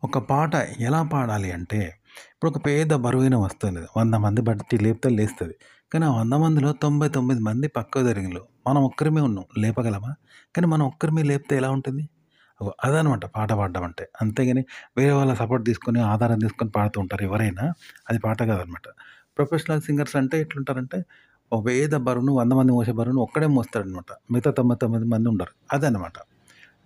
ఒక పాట ఎలా పాడాలి అంటే, ఇప్పుడు ఒక పేద బరువైన వస్తువున్నది. 100 మంది బట్టి లేపితే లేస్తది. కానీ ఆ 100 మందిలో 99 మంది పక్కకు జరిగిన్లు. మనం ఒక్కరమే ఉన్నాం. లేపగలమా? కానీ మనం ఒక్కరమే లేపితే ఎలా ఉంటుంది? అదనమాట పాట పాడడం అంటే. అంతేగాని వేరే వాళ్ళ సపోర్ట్ తీసుకొని, ఆధారం తీసుకొని పాడుతూ ఉంటారు ఎవరైనా. అది పాట కాదనమాట. ప్రొఫెషనల్ సింగర్స్ అంటే ఎట్లుంటారంటే, ఒక పేద బరువును 100 మంది మోసే బరువును ఒక్కడే మోస్తాడనమాట. మిగతా 99 మంది ఉండరు. అదనమాట.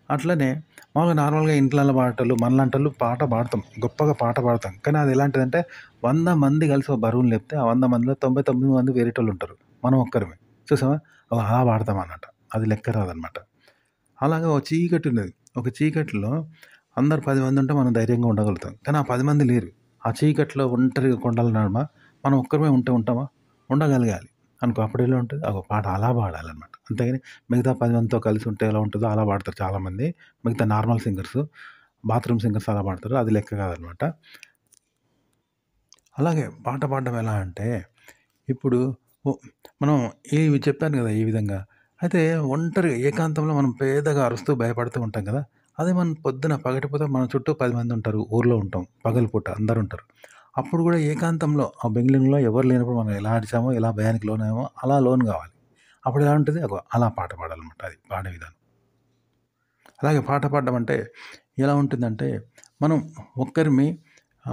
అట్లనే మామూలుగా నార్మల్‌గా ఇంట్లల్ల పాటలు మనలాంటోళ్ళు పాట పాడతాం. గొప్పగా పాట పాడతాం. కానీ అది ఎలాంటిదంటే 100 మంది కలిసి ఒక బరువుని లేపితే ఆ 100 మందిలో 99 మంది వేరేటోళ్ళుంటారు. మనం ఒక్కరమే. చూసావా? అలా పాడతామన్నమాట. అది లెక్క రాదనమాట. అలాగే ఒక చీకటున్నది. ఒక చీకటిలో అందరు 10 మందుంటే మనం ధైర్యంగా ఉండగలుగుతాం. కానీ ఆ 10 మంది లేరు. ఆ చీకట్లో ఒంటరిగా కొండల నడుమ మనం ఒక్కరమే ఉంటే ఉంటామా? ఉండగలగాలి. అనుకో అప్పుడెలా ఉంటది? పాట అలా పాడాలనమాట. అంతేగాని మిగతా 10 మందితో కలిసి ఉంటే ఎలా ఉంటదో అలా పాడతారు చాలామంది. మిగతా నార్మల్ సింగర్సు, బాత్రూమ్ సింగర్స్ అలా పాడతారు. అది లెక్క కాదనమాట. అలాగే పాట పాడడం ఎలా అంటే, ఇప్పుడు ఒ మనం ఇవి చెప్పాను గదా! ఈ విధంగా. అయితే ఒంటరిగా ఏకాంతంలో మనం పేదగా అరుస్తూ భయపడుతూ ఉంటాం గదా! అదే మనం పొద్దున పగటిపూట మన చుట్టూ 10 మందుంటారు. ఊర్లో ఉంటాం. పగలుపూట అందరుంటారు. అప్పుడు గూడా ఏకాంతంలో ఆ బెంగుళూరులో ఎవరు లేనప్పుడు మనం ఎలా అరిచామో, ఎలా భయానికి లోనయ్యామో అలా లోను గావాలి. అప్పుడు ఎలా ఉంటది? అలా పాట పాడాలనమాట. అది పాడే విధానం. అలాగే పాట పాడడం అంటే ఎలా ఉంటుందంటే, మనం ఒక్కరిమి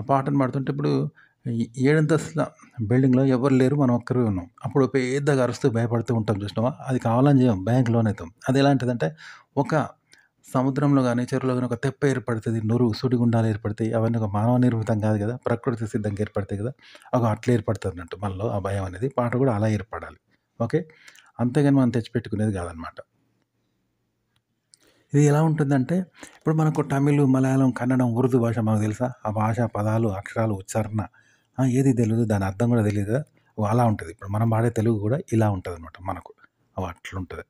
పాటను పాడుతుంటే ఇప్పుడు ఏడంతస్తుల బిల్డింగ్‌లో ఎవరు లేరు. మనం ఒక్కరమే ఉన్నాం. అప్పుడు పెద్దగా అరుస్తూ భయపడుతూ ఉంటాం చూసినావా? అది కావాలని చేయం. భయానికి లోనైతాం. అది ఎలాంటిదంటే, ఒక సముద్రంలో గాని, చెరువులో గాని ఒక తెప్ప ఏర్పడతది. సుడిగుండాలు ఏర్పడతాయి. అవన్నీ ఒక మానవ నిర్మితం కాదు గదా! ప్రకృతి సిద్ధంగా ఏర్పడతాయి గదా! అట్లా ఏర్పడతదన్నట్టు మనలో ఆ భయం అనేది. పాట కూడా అలా ఏర్పడాలి. ఓకే. అంతేగాని మనం తెచ్చిపెట్టుకునేది కాదనమాట. ఇది ఎలా ఉంటుందంటే, ఇప్పుడు మనకు తమిళ్, మలయాళం, కన్నడం, ఉర్దూ భాష మనకు తెలుసా? ఆ భాష పదాలు, అక్షరాలు, ఉచ్చారణ ఏది తెలీదు. దాని అర్థం గూడా తెలీదు. అలా ఉంటది. ఇప్పుడు మనం పాడే తెలుగు గూడా ఇలా ఉంటదనమాట మనకు. అట్లుంటది.